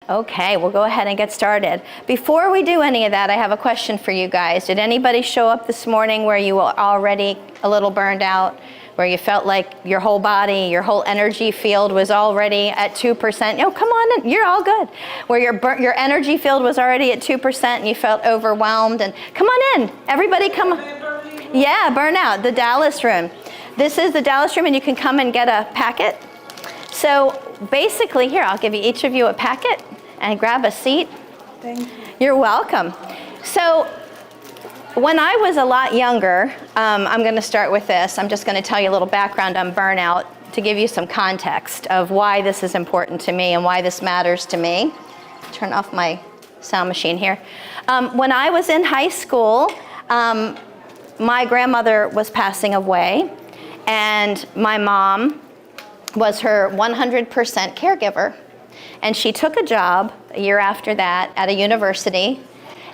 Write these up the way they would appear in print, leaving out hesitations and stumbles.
Okay, we'll go ahead and get started. Before we do any of that, I have a question for you guys. Did anybody show up this morning where you were already a little burned out, where you felt like your whole body, your whole energy field was already at 2%? Oh, come on in, you're all good. Where your energy field was already at 2% and you felt overwhelmed, and come on in, everybody come on. Yeah, Burnout, the Dallas room. This is the Dallas room, and you can come and get a packet. So basically, here, I'll give each of you a packet and grab a seat. Thank you. You're welcome. So when I was a lot younger, I'm going to start with this. I'm just going to tell you a little background on burnout to give you some context of why this is important to me and why this matters to me. Turn off my sound machine here. When I was in high school, my grandmother was passing away, and my mom was her 100% caregiver. And she took a job a year after that at a university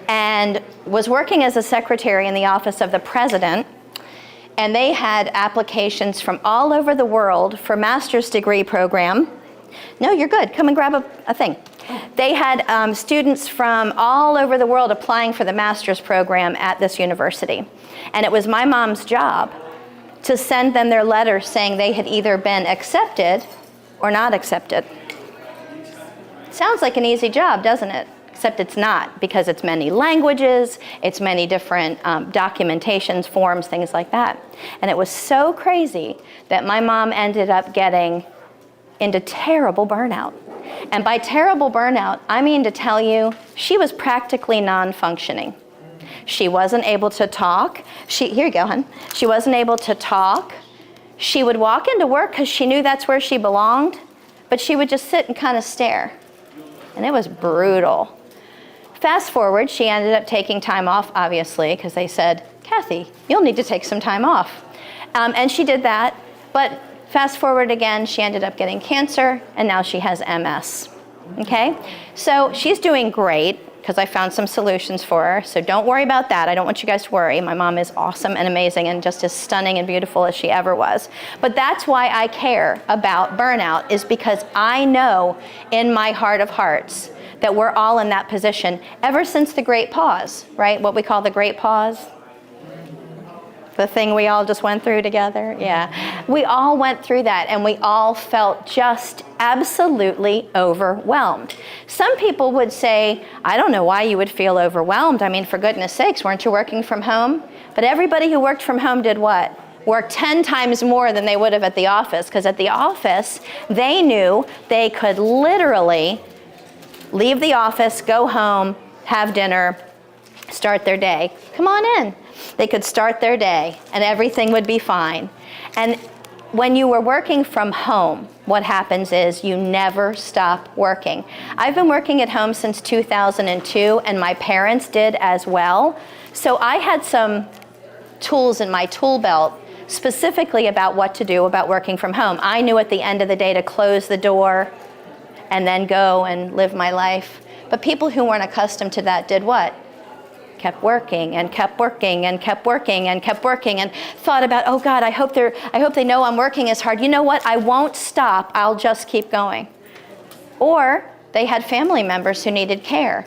and was working as a secretary in the office of the president. And they had applications from all over the world for master's degree program. No, you're good. Come and grab a thing. They had students from all over the world applying for the master's program at this university. And it was my mom's job to send them their letters saying they had either been accepted or not accepted. Sounds like an easy job, doesn't it? Except it's not, because it's many languages, it's many different documentations, forms, things like that. And it was so crazy that my mom ended up getting into terrible burnout. And by terrible burnout, I mean to tell you, she was practically non-functioning. She wasn't able to talk. Here you go, hon. She wasn't able to talk. She would walk into work because she knew that's where she belonged, but she would just sit and kind of stare. And it was brutal. Fast forward, she ended up taking time off, obviously, because they said, Kathy, you'll need to take some time off. And she did that, but fast forward again, she ended up getting cancer, and now she has MS, okay? So she's doing great, because I found some solutions for her, so don't worry about that. I don't want you guys to worry. My mom is awesome and amazing and just as stunning and beautiful as she ever was. But that's why I care about burnout, is because I know in my heart of hearts that we're all in that position ever since the Great Pause, right? What we call the Great Pause. The thing we all just went through together, yeah. We all went through that, and we all felt just absolutely overwhelmed. Some people would say, I don't know why you would feel overwhelmed. I mean, for goodness sakes, weren't you working from home? But everybody who worked from home did what? Worked 10 times more than they would have at the office, because at the office, they knew they could literally leave the office, go home, have dinner, start their day. Come on in. They could start their day and everything would be fine. And when you were working from home, what happens is you never stop working. I've been working at home since 2002, and my parents did as well. So I had some tools in my tool belt specifically about what to do about working from home. I knew at the end of the day to close the door and then go and live my life. But people who weren't accustomed to that did what? Kept working and kept working and kept working and kept working, and thought about, oh God, I hope they know I'm working as hard. You know what? I won't stop. I'll just keep going. Or they had family members who needed care,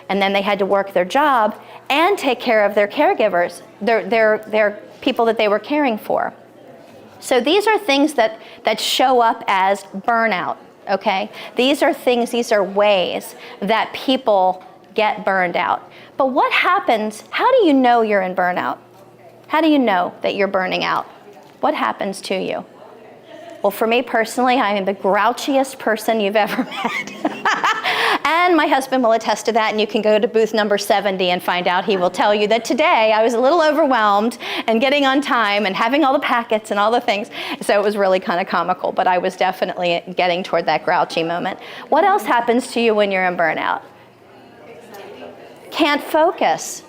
and then they had to work their job and take care of their caregivers, their people that they were caring for. So these are things that show up as burnout, okay? These are ways that people get burned out. But what happens, how do you know you're in burnout? How do you know that you're burning out? What happens to you? Well, for me personally, I am the grouchiest person you've ever met. And my husband will attest to that, and you can go to booth number 70 and find out. He will tell you that today I was a little overwhelmed and getting on time and having all the packets and all the things. So it was really kind of comical, but I was definitely getting toward that grouchy moment. What else happens to you when you're in burnout? Can't focus.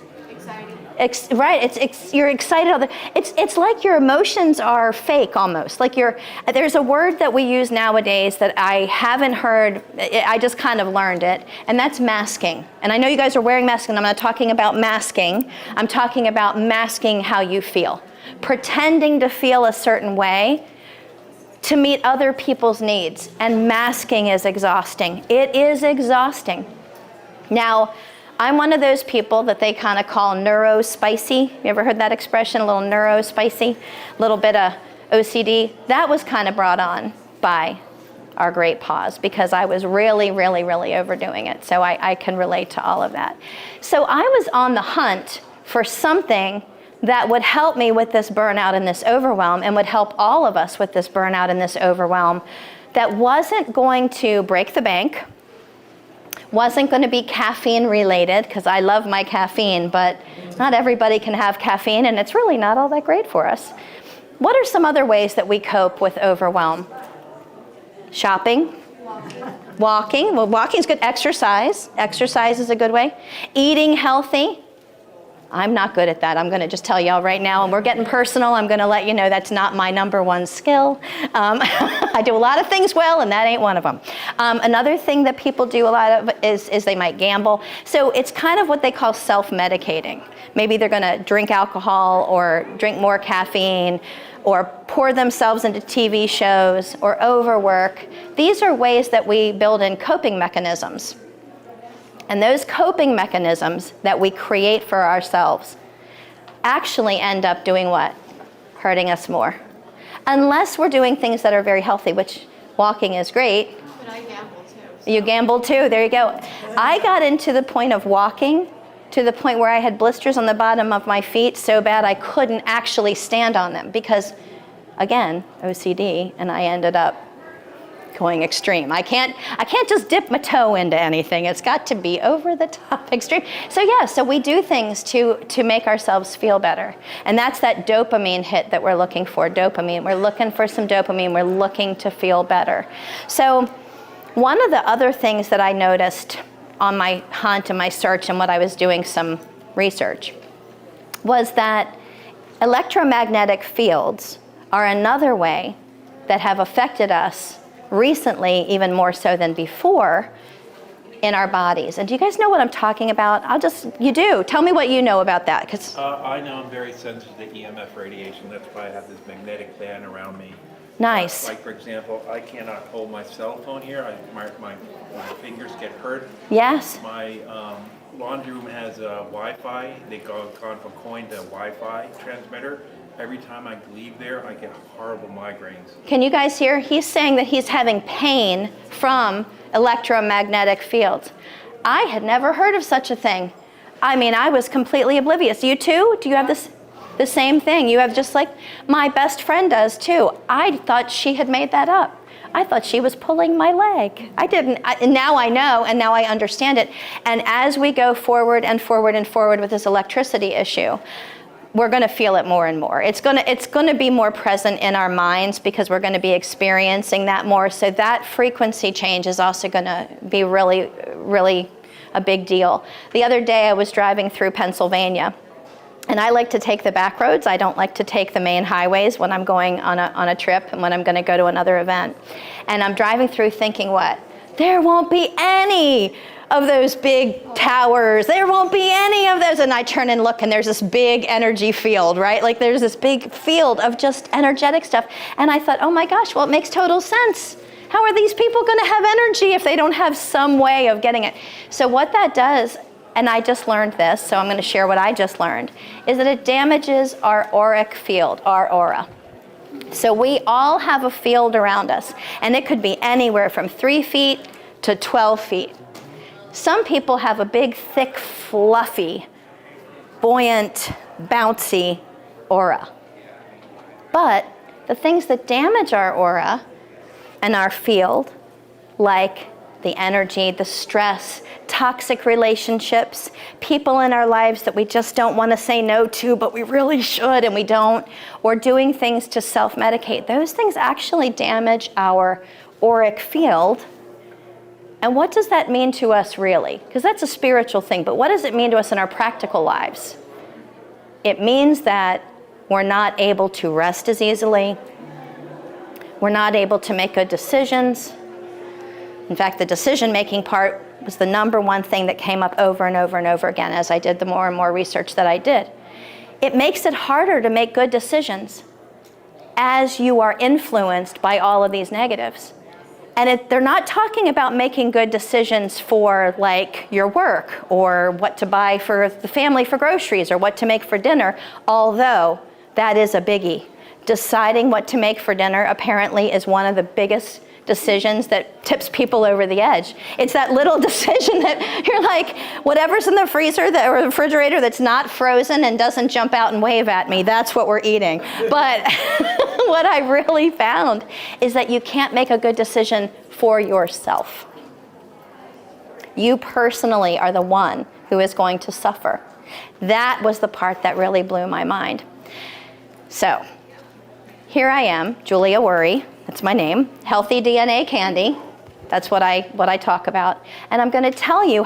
Right, you're excited. It's like your emotions are fake almost. Like there's a word that we use nowadays that I haven't heard, I just kind of learned it, and that's masking. And I know you guys are wearing masks, and I'm not talking about masking. I'm talking about masking how you feel. Pretending to feel a certain way to meet other people's needs. And masking is exhausting. It is exhausting. Now, I'm one of those people that they kind of call neuro-spicy. You ever heard that expression, a little neuro-spicy? A little bit of OCD. That was kind of brought on by our great pause because I was really, really, really overdoing it. So I can relate to all of that. So I was on the hunt for something that would help me with this burnout and this overwhelm, and would help all of us with this burnout and this overwhelm, that wasn't going to break the bank, wasn't going to be caffeine related, because I love my caffeine, but not everybody can have caffeine, and it's really not all that great for us. What are some other ways that we cope with overwhelm? Shopping, walking. Well, walking is good. Exercise. Exercise is a good way. Eating healthy. I'm not good at that. I'm going to just tell y'all right now, and we're getting personal. I'm going to let you know that's not my number one skill. I do a lot of things well, and that ain't one of them. Another thing that people do a lot of is they might gamble. So it's kind of what they call self-medicating. Maybe they're going to drink alcohol or drink more caffeine or pour themselves into TV shows or overwork. These are ways that we build in coping mechanisms. And those coping mechanisms that we create for ourselves actually end up doing what? Hurting us more. Unless we're doing things that are very healthy, which walking is great. But I gamble too. You gamble too, there you go. I got into the point of walking to the point where I had blisters on the bottom of my feet so bad I couldn't actually stand on them because, again, OCD, and I ended up going extreme. I can't just dip my toe into anything. It's got to be over the top extreme. So yeah, so we do things to make ourselves feel better. And that's that dopamine hit that we're looking for, dopamine. We're looking for some dopamine. We're looking to feel better. So one of the other things that I noticed on my hunt and my search and what I was doing some research was that electromagnetic fields are another way that have affected us recently, even more so than before, in our bodies. And do you guys know what I'm talking about? You do. Tell me what you know about that. I know I'm very sensitive to EMF radiation. That's why I have this magnetic band around me. Nice. Like, for example, I cannot hold my cell phone here. My fingers get hurt. Yes. My laundry room has Wi-Fi. They gone from coin to Wi-Fi transmitter. Every time I leave there, I get horrible migraines. Can you guys hear? He's saying that he's having pain from electromagnetic fields. I had never heard of such a thing. I mean, I was completely oblivious. You too? Do you have the same thing? You have just like my best friend does too. I thought she had made that up. I thought she was pulling my leg. I didn't. And now I know, and now I understand it. And as we go forward and forward and forward with this electricity issue, we're going to feel it more and more. It's going to be more present in our minds because we're going to be experiencing that more. So that frequency change is also going to be really, really a big deal. The other day I was driving through Pennsylvania, and I like to take the back roads. I don't like to take the main highways when I'm going on a trip and when I'm going to go to another event. And I'm driving through thinking, what? There won't be any of those big towers. There won't be any of those. And I turn and look, and there's this big energy field, right? Like there's this big field of just energetic stuff. And I thought, oh my gosh, well, it makes total sense. How are these people going to have energy if they don't have some way of getting it? So what that does, and I just learned this, so I'm going to share what I just learned, is that it damages our auric field, our aura. So we all have a field around us, and it could be anywhere from 3 feet to 12 feet. Some people have a big, thick, fluffy, buoyant, bouncy aura. But the things that damage our aura and our field, like the energy, the stress, toxic relationships, people in our lives that we just don't want to say no to, but we really should and we don't, or doing things to self-medicate, those things actually damage our auric field. And what does that mean to us really? Because that's a spiritual thing, but what does it mean to us in our practical lives? It means that we're not able to rest as easily. We're not able to make good decisions. In fact, the decision-making part was the number one thing that came up over and over and over again as I did the more and more research that I did. It makes it harder to make good decisions. as you are influenced by all of these negatives. And they're not talking about making good decisions for like your work or what to buy for the family for groceries or what to make for dinner, although that is a biggie. Deciding what to make for dinner apparently is one of the biggest decisions that tips people over the edge. It's that little decision that you're like, whatever's in the freezer or the refrigerator that's not frozen and doesn't jump out and wave at me, that's what we're eating. But what I really found is that you can't make a good decision for yourself. You personally are the one who is going to suffer. That was the part that really blew my mind. So, here I am, Julia Werre, that's my name, healthy DNA candy, that's what I talk about. And I'm gonna tell you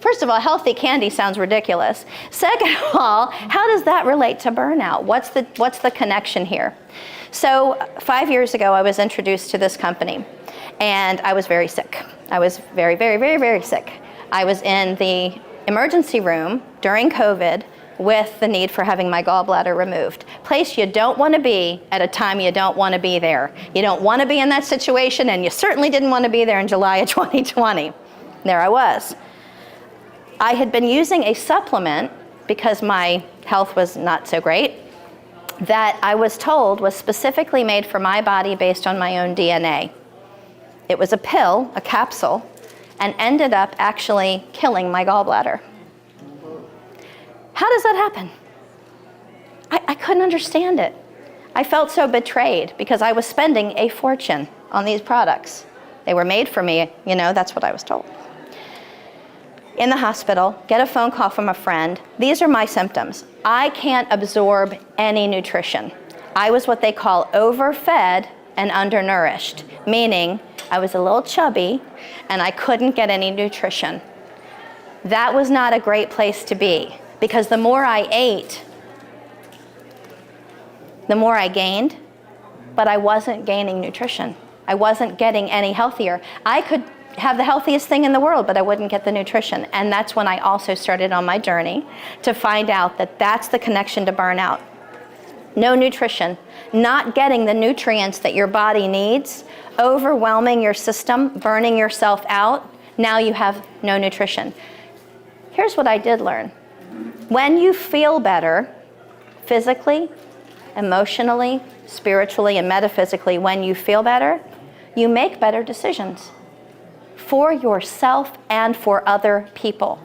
first of all, healthy candy sounds ridiculous. Second of all, how does that relate to burnout? What's the connection here? So 5 years ago, I was introduced to this company and I was very sick. I was very, very, very, very sick. I was in the emergency room during COVID with the need for having my gallbladder removed. Place you don't want to be at a time you don't want to be there. You don't want to be in that situation, and you certainly didn't want to be there in July of 2020. There I was. I had been using a supplement because my health was not so great that I was told was specifically made for my body based on my own DNA. It was a pill, a capsule, and ended up actually killing my gallbladder. How does that happen? I couldn't understand it. I felt so betrayed because I was spending a fortune on these products. They were made for me, that's what I was told. In the hospital, get a phone call from a friend. These are my symptoms. I can't absorb any nutrition. I was what they call overfed and undernourished, meaning I was a little chubby and I couldn't get any nutrition. That was not a great place to be. Because the more I ate, the more I gained, but I wasn't gaining nutrition. I wasn't getting any healthier. I could have the healthiest thing in the world, but I wouldn't get the nutrition. And that's when I also started on my journey to find out that that's the connection to burnout. No nutrition, not getting the nutrients that your body needs, overwhelming your system, burning yourself out. Now you have no nutrition. Here's what I did learn. When you feel better, physically, emotionally, spiritually, and metaphysically, when you feel better, you make better decisions for yourself and for other people.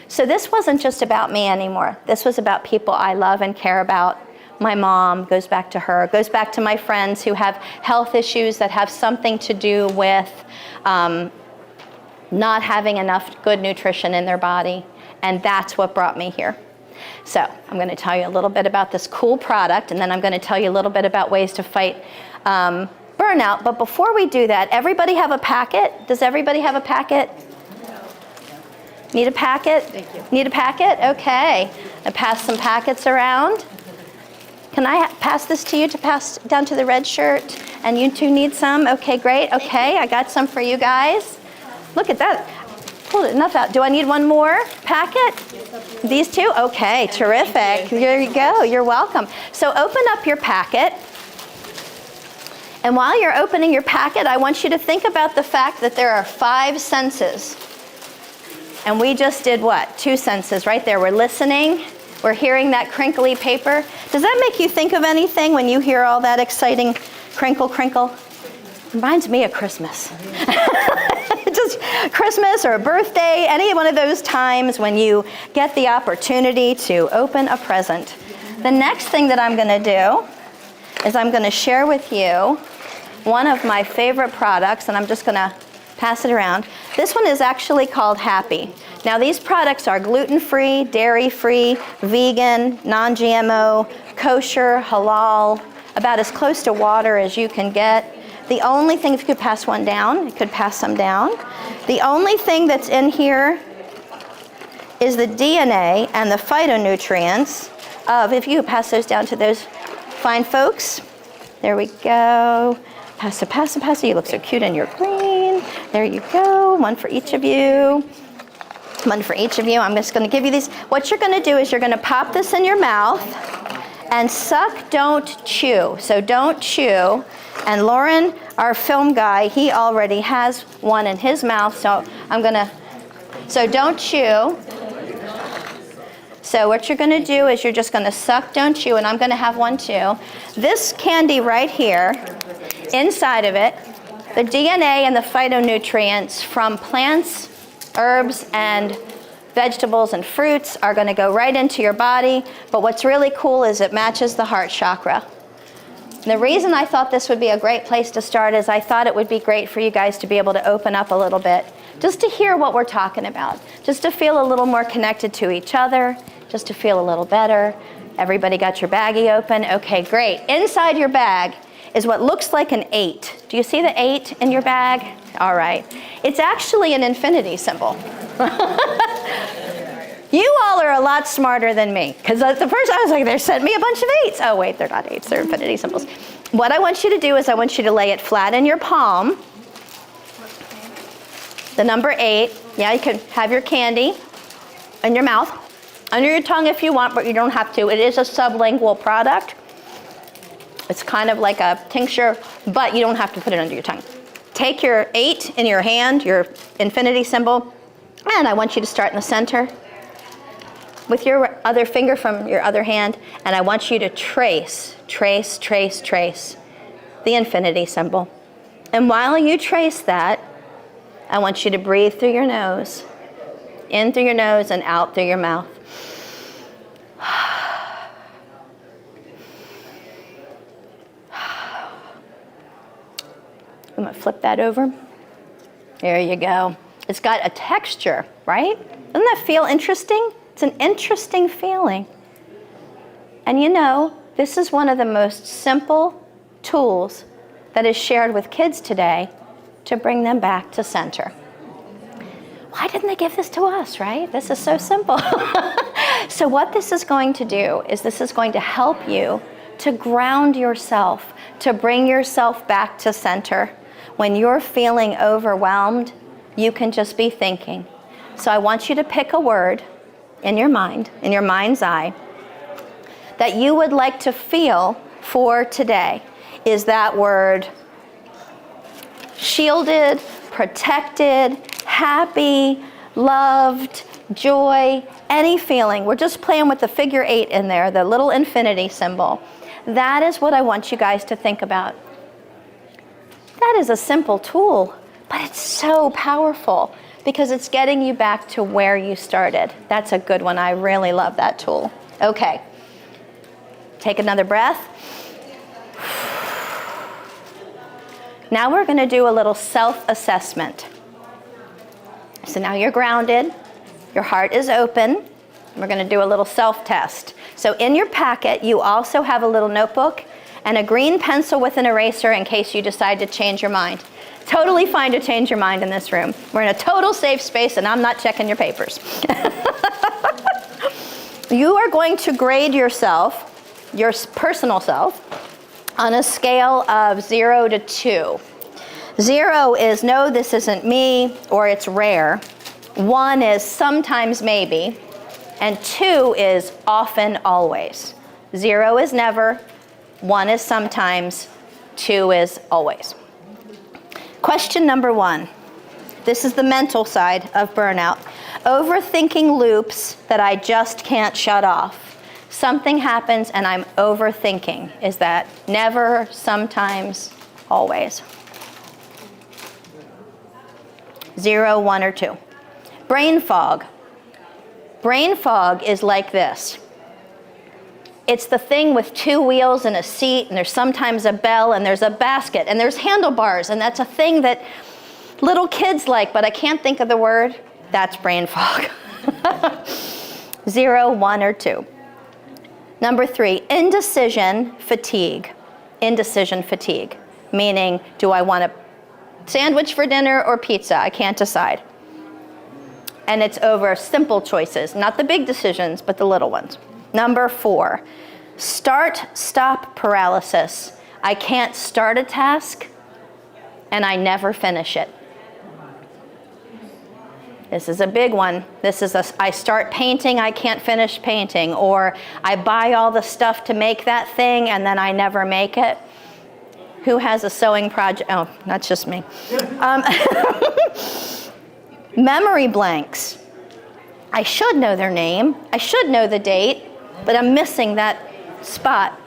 So this wasn't just about me anymore. This was about people I love and care about. My mom goes back to her, goes back to my friends who have health issues that have something to do with not having enough good nutrition in their body. And that's what brought me here. So I'm going to tell you a little bit about this cool product, and then I'm going to tell you a little bit about ways to fight burnout. But before we do that, everybody have a packet? Does everybody have a packet? Need a packet? Thank you. Need a packet? Okay. I pass some packets around. Can I pass this to you to pass down to the red shirt? And you two need some? Okay, great. Okay, I got some for you guys. Look at that. Pulled enough out. Do I need one more packet? These two? Okay, terrific. There you go. You're welcome. So open up your packet. And while you're opening your packet, I want you to think about the fact that there are 5 senses. And we just did what? 2 senses right there. We're listening. We're hearing that crinkly paper. Does that make you think of anything when you hear all that exciting crinkle, crinkle? Reminds me of Christmas. Just Christmas or a birthday, any one of those times when you get the opportunity to open a present. The next thing that I'm going to do is I'm going to share with you one of my favorite products, and I'm just going to pass it around. This one is actually called Happy. Now these products are gluten-free, dairy-free, vegan, non-GMO, kosher, halal, about as close to water as you can get. The only thing, if you could pass one down, you could pass some down. The only thing that's in here is the DNA and the phytonutrients of, if you could pass those down to those fine folks. There we go. Pass it. You look so cute in your green. There you go. One for each of you. One for each of you. I'm just going to give you these. What you're going to do is you're going to pop this in your mouth, And suck, don't chew. So don't chew. And Lauren, our film guy, he already has one in his mouth, so so don't chew. So what you're gonna do is you're just gonna suck, don't chew, and I'm gonna have one too. This candy right here, inside of it, the DNA and the phytonutrients from plants, herbs, and vegetables and fruits are going to go right into your body, but what's really cool is it matches the heart chakra. The reason I thought this would be a great place to start is I thought it would be great for you guys to be able to open up a little bit, just to hear what we're talking about, just to feel a little more connected to each other, just to feel a little better. Everybody got your baggie open? Okay, great. Inside your bag is what looks like an 8. Do you see the 8 in your bag? All right. It's actually an infinity symbol. You all are a lot smarter than me, because at the first I was like, they sent me a bunch of 8s. Oh wait, they're not 8s, they're infinity symbols. What I want you to do is I want you to lay it flat in your palm. The number 8. Yeah, you can have your candy in your mouth, under your tongue if you want, but you don't have to. It is a sublingual product. It's kind of like a tincture, but you don't have to put it under your tongue. Take your 8 in your hand, your infinity symbol, and I want you to start in the center with your other finger from your other hand, and I want you to trace the infinity symbol. And while you trace that, I want you to breathe through your nose, in through your nose and out through your mouth. I'm gonna flip that over. There you go. It's got a texture, right? Doesn't that feel interesting? It's an interesting feeling. And you know, this is one of the most simple tools that is shared with kids today to bring them back to center. Why didn't they give this to us, right? This is so simple. So what this is going to do is this is going to help you to ground yourself, to bring yourself back to center. When you're feeling overwhelmed, you can just be thinking. So I want you to pick a word in your mind, in your mind's eye, that you would like to feel for today. Is that word shielded, protected, happy, loved, joy, any feeling? We're just playing with the figure 8 in there, the little infinity symbol. That is what I want you guys to think about. That is a simple tool, but it's so powerful because it's getting you back to where you started. That's a good one. I really love that tool. Okay. Take another breath. Now we're going to do a little self-assessment. So now you're grounded. Your heart is open. We're going to do a little self-test. So in your packet, you also have a little notebook and a green pencil with an eraser in case you decide to change your mind. Totally fine to change your mind in this room. We're in a total safe space and I'm not checking your papers. You are going to grade yourself, your personal self, on a scale of 0 to 2. 0 is no, this isn't me, or it's rare. 1 is sometimes, maybe. And 2 is often, always. 0 is never. 1 is sometimes. 2 is always. Question number 1. This is the mental side of burnout. Overthinking loops that I just can't shut off. Something happens and I'm overthinking. Is that never, sometimes, always? 0, 1, or 2. Brain fog. Brain fog is like this. It's the thing with 2 wheels and a seat, and there's sometimes a bell, and there's a basket, and there's handlebars, and that's a thing that little kids like, but I can't think of the word. That's brain fog. 0, 1, or 2. Number 3, indecision fatigue. Indecision fatigue, meaning, do I want a sandwich for dinner or pizza? I can't decide. And it's over simple choices, not the big decisions, but the little ones. Number 4, start-stop paralysis. I can't start a task, and I never finish it. This is a big one. I start painting, I can't finish painting, or I buy all the stuff to make that thing and then I never make it. Who has a sewing project? Oh, that's just me. Memory blanks. I should know their name. I should know the date, but I'm missing that spot.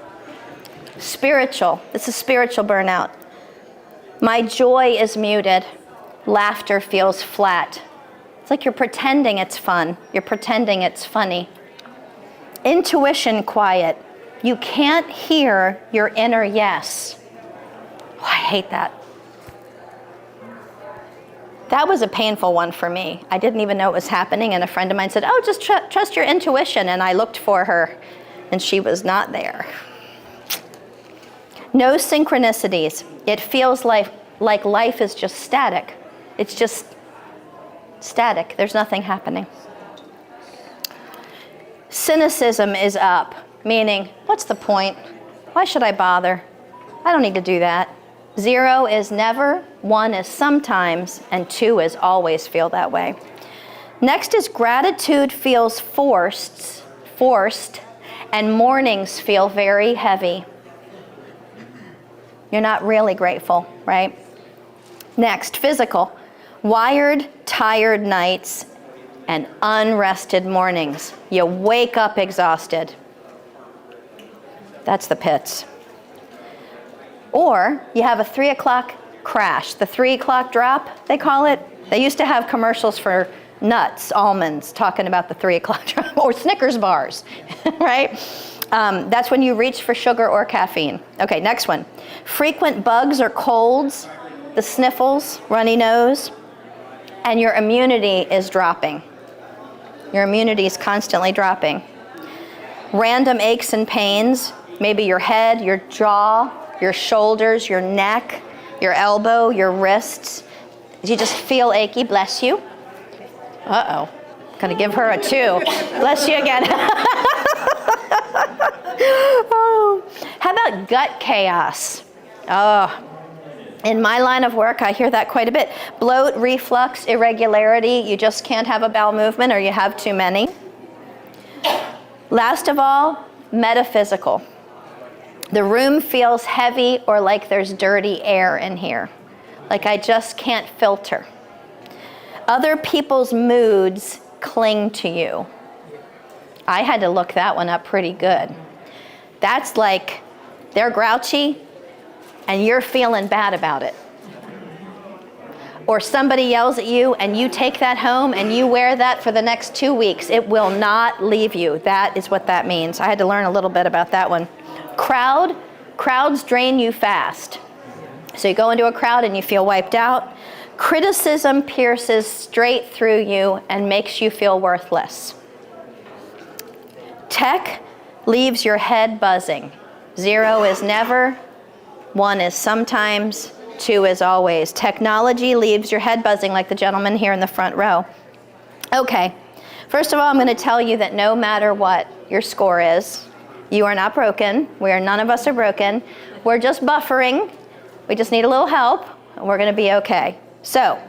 Spiritual. This is spiritual burnout. My joy is muted. Laughter feels flat. It's like you're pretending it's fun. You're pretending it's funny. Intuition quiet. You can't hear your inner yes. Oh, I hate that. That was a painful one for me. I didn't even know it was happening, and a friend of mine said, oh, just trust your intuition, and I looked for her, and she was not there. No synchronicities. It feels like life is just static. It's just static. There's nothing happening. Cynicism is up, meaning, what's the point? Why should I bother? I don't need to do that. 0 is never, 1 is sometimes, and 2 is always feel that way. Next is gratitude feels forced, and mornings feel very heavy. You're not really grateful, right? Next, physical. Wired, tired nights, and unrested mornings. You wake up exhausted. That's the pits. Or you have a 3 o'clock crash, the 3 o'clock drop, they call it. They used to have commercials for nuts, almonds, talking about the 3 o'clock drop, or Snickers bars, right? That's when you reach for sugar or caffeine. Okay, next one. Frequent bugs or colds, the sniffles, runny nose, and your immunity is dropping. Your immunity is constantly dropping. Random aches and pains, maybe your head, your jaw, your shoulders, your neck, your elbow, your wrists. You just feel achy, bless you. Uh-oh, gonna give her a 2. Bless you again. Oh. How about gut chaos? Oh, in my line of work, I hear that quite a bit. Bloat, reflux, irregularity, you just can't have a bowel movement or you have too many. Last of all, metaphysical. The room feels heavy or like there's dirty air in here. Like I just can't filter. Other people's moods cling to you. I had to look that one up pretty good. That's like they're grouchy and you're feeling bad about it. Or somebody yells at you and you take that home and you wear that for the next 2 weeks. It will not leave you. That is what that means. I had to learn a little bit about that one. Crowds drain you fast. So you go into a crowd and you feel wiped out. Criticism pierces straight through you and makes you feel worthless. Tech leaves your head buzzing. 0 is never, 1 is sometimes, 2 is always. Technology leaves your head buzzing like the gentleman here in the front row. Okay, first of all, I'm going to tell you that no matter what your score is, you are not broken. None of us are broken. We're just buffering. We just need a little help, and we're going to be okay. So,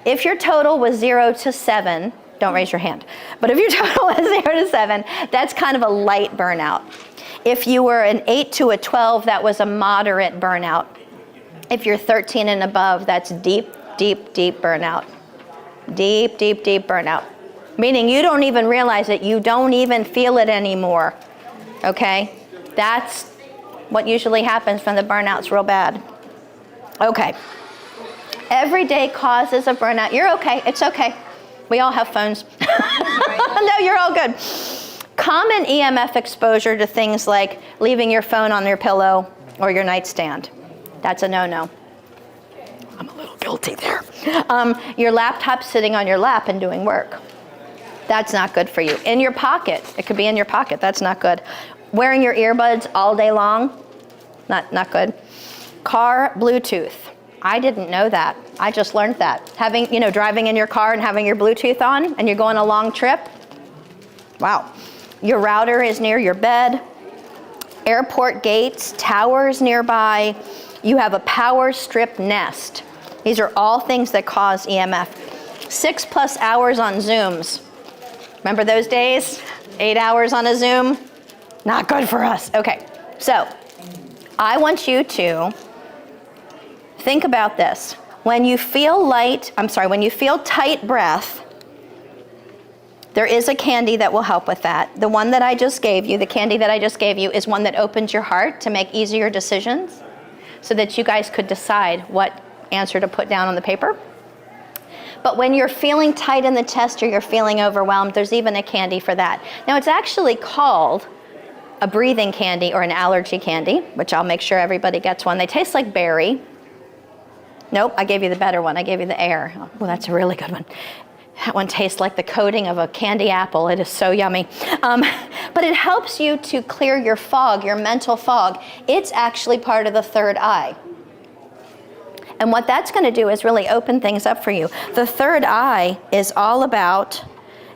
if your total was 0 to 7, don't raise your hand, but if your total was 0 to 7, that's kind of a light burnout. If you were an 8 to a 12, that was a moderate burnout. If you're 13 and above, that's deep, deep, deep burnout. Deep, deep, deep burnout. Meaning you don't even realize it. You don't even feel it anymore. Okay? That's what usually happens when the burnout's real bad. Okay. Everyday causes of burnout. You're okay. It's okay. We all have phones. No, you're all good. Common EMF exposure to things like leaving your phone on your pillow or your nightstand. That's a no-no. I'm a little guilty there. Your laptop sitting on your lap and doing work. That's not good for you. In your pocket. It could be in your pocket. That's not good. Wearing your earbuds all day long. Not good. Car Bluetooth. I didn't know that. I just learned that. Driving in your car and having your Bluetooth on and you're going a long trip. Wow. Your router is near your bed. Airport gates, towers nearby. You have a power strip nest. These are all things that cause EMF. 6+ hours on Zooms. Remember those days? 8 hours on a Zoom? Not good for us. Okay, so I want you to think about this. When you feel when you feel tight breath, there is a candy that will help with that. The one that I just gave you, the candy that I just gave you, is one that opens your heart to make easier decisions so that you guys could decide what answer to put down on the paper. But when you're feeling tight in the chest or you're feeling overwhelmed, there's even a candy for that. Now, it's actually called a breathing candy or an allergy candy, which I'll make sure everybody gets one. They taste like berry. Nope, I gave you the better one. I gave you the air. Oh, that's a really good one. That one tastes like the coating of a candy apple. It is so yummy. But it helps you to clear your fog, your mental fog. It's actually part of the third eye. And what that's going to do is really open things up for you. The third eye is all about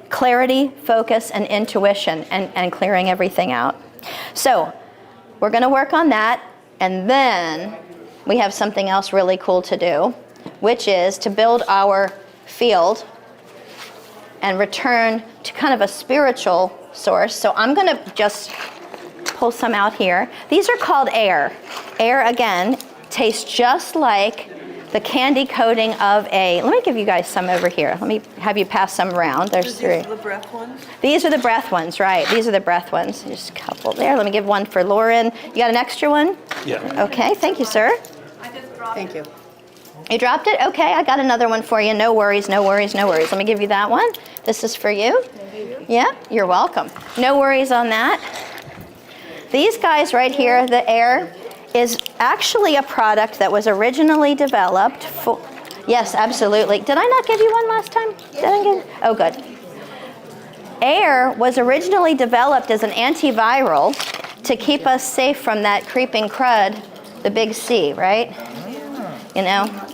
clarity, focus, and intuition, and clearing everything out. So we're going to work on that, and then we have something else really cool to do, which is to build our field and return to kind of a spiritual source. So I'm going to just pull some out here. These are called air. Air, again, tastes just like the candy coating of let me give you guys some over here. Let me have you pass some around. There's 3. These are the breath ones? These are the breath ones, right. These are the breath ones. Just a couple there. Let me give one for Lauren. You got an extra one? Yeah. Okay, thank you, sir. Thank you. You dropped it? Okay, I got another one for you. No worries, no worries, no worries. Let me give you that one. This is for you. Yeah, you're welcome. No worries on that. These guys right here, the air, is actually a product that was originally developed for, yes, absolutely. Did I not give you one last time? Did I give? Oh, good. Air was originally developed as an antiviral to keep us safe from that creeping crud, the big C, right? You know?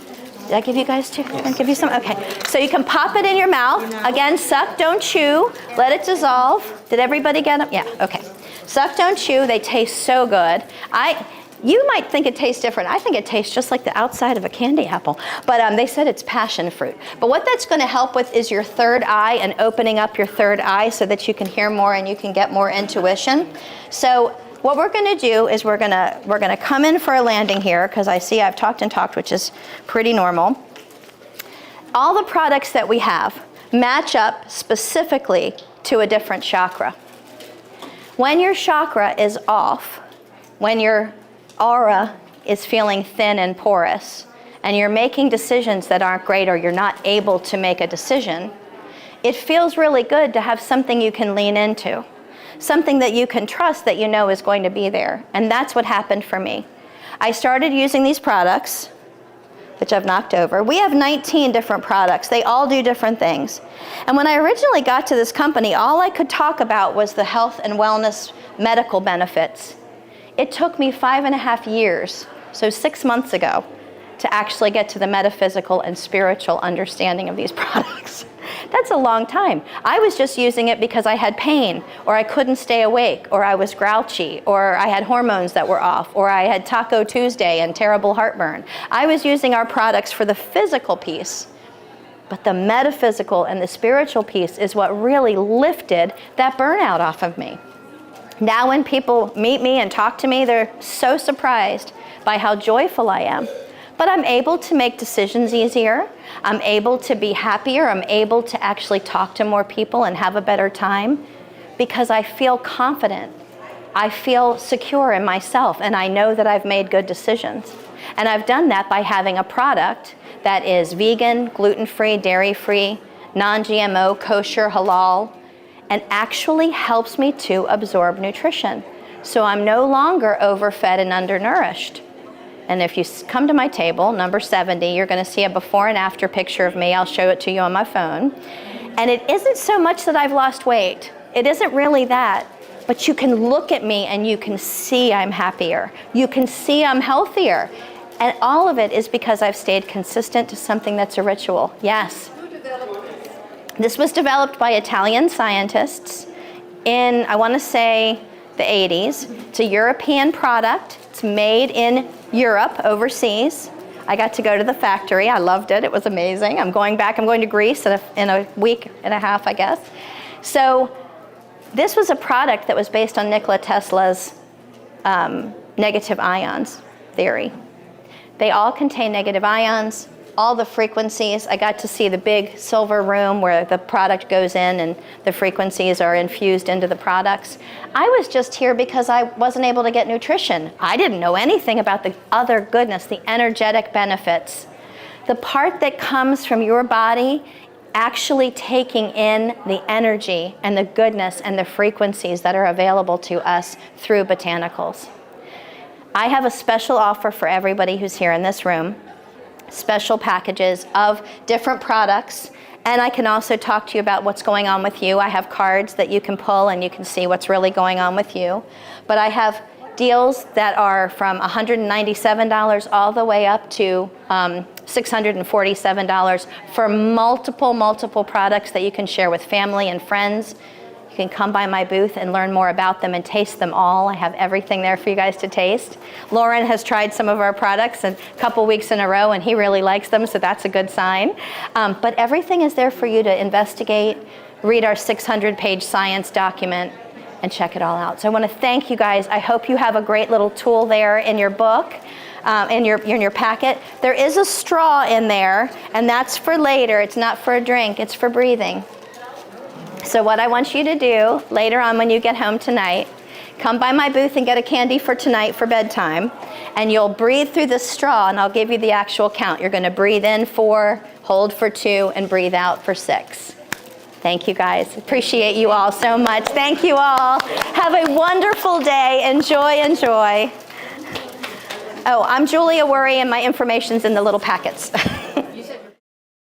Did I give you guys 2? Did I give you some? Okay. So you can pop it in your mouth. Again, suck, don't chew. Let it dissolve. Did everybody get them? Yeah, okay. Suck, don't chew. They taste so good. You might think it tastes different. I think it tastes just like the outside of a candy apple. But they said it's passion fruit. But what that's going to help with is your third eye and opening up your third eye so that you can hear more and you can get more intuition. So what we're going to do is we're going to come in for a landing here, because I see I've talked and talked, which is pretty normal. All the products that we have match up specifically to a different chakra. When your chakra is off, when your aura is feeling thin and porous, and you're making decisions that aren't great, or you're not able to make a decision, it feels really good to have something you can lean into, something that you can trust that you know is going to be there. And that's what happened for me. I started using these products, which I've knocked over. We have 19 different products. They all do different things. And when I originally got to this company, all I could talk about was the health and wellness medical benefits. It took me 5.5 years, so 6 months ago, to actually get to the metaphysical and spiritual understanding of these products. That's a long time. I was just using it because I had pain, or I couldn't stay awake, or I was grouchy, or I had hormones that were off, or I had Taco Tuesday and terrible heartburn. I was using our products for the physical piece, but the metaphysical and the spiritual piece is what really lifted that burnout off of me. Now when people meet me and talk to me, they're so surprised by how joyful I am. But I'm able to make decisions easier. I'm able to be happier. I'm able to actually talk to more people and have a better time because I feel confident. I feel secure in myself, and I know that I've made good decisions. And I've done that by having a product that is vegan, gluten-free, dairy-free, non-GMO, kosher, halal, and actually helps me to absorb nutrition. So I'm no longer overfed and undernourished. And if you come to my table, number 70, you're going to see a before and after picture of me. I'll show it to you on my phone. And it isn't so much that I've lost weight. It isn't really that. But you can look at me and you can see I'm happier. You can see I'm healthier. And all of it is because I've stayed consistent to something that's a ritual. Yes. Who developed this? This was developed by Italian scientists in, I want to say, the 80s. It's a European product. It's made in Europe, overseas. I got to go to the factory. I loved it. It was amazing. I'm going back. I'm going to Greece in a week and a half, I guess. So this was a product that was based on Nikola Tesla's negative ions theory. They all contain negative ions, all the frequencies. I got to see the big silver room where the product goes in and the frequencies are infused into the products. I was just here because I wasn't able to get nutrition. I didn't know anything about the other goodness, the energetic benefits. The part that comes from your body actually taking in the energy and the goodness and the frequencies that are available to us through botanicals. I have a special offer for everybody who's here in this room. Special packages of different products, and I can also talk to you about what's going on with you. I have cards that you can pull and you can see what's really going on with you. But I have deals that are from $197 all the way up to $647 for multiple products that you can share with family and friends. You can come by my booth and learn more about them and taste them all. I have everything there for you guys to taste. Lauren has tried some of our products a couple weeks in a row, and he really likes them, so that's a good sign. But everything is there for you to investigate, read our 600-page science document, and check it all out. So I want to thank you guys. I hope you have a great little tool there in your book, in your packet. There is a straw in there, and that's for later. It's not for a drink. It's for breathing. So what I want you to do later on when you get home tonight, come by my booth and get a candy for tonight for bedtime, and you'll breathe through the straw, and I'll give you the actual count. You're going to breathe in 4, hold for 2, and breathe out for 6. Thank you, guys. Appreciate you all so much. Thank you all. Have a wonderful day. Enjoy. Oh, I'm Julia Werre, and my information's in the little packets.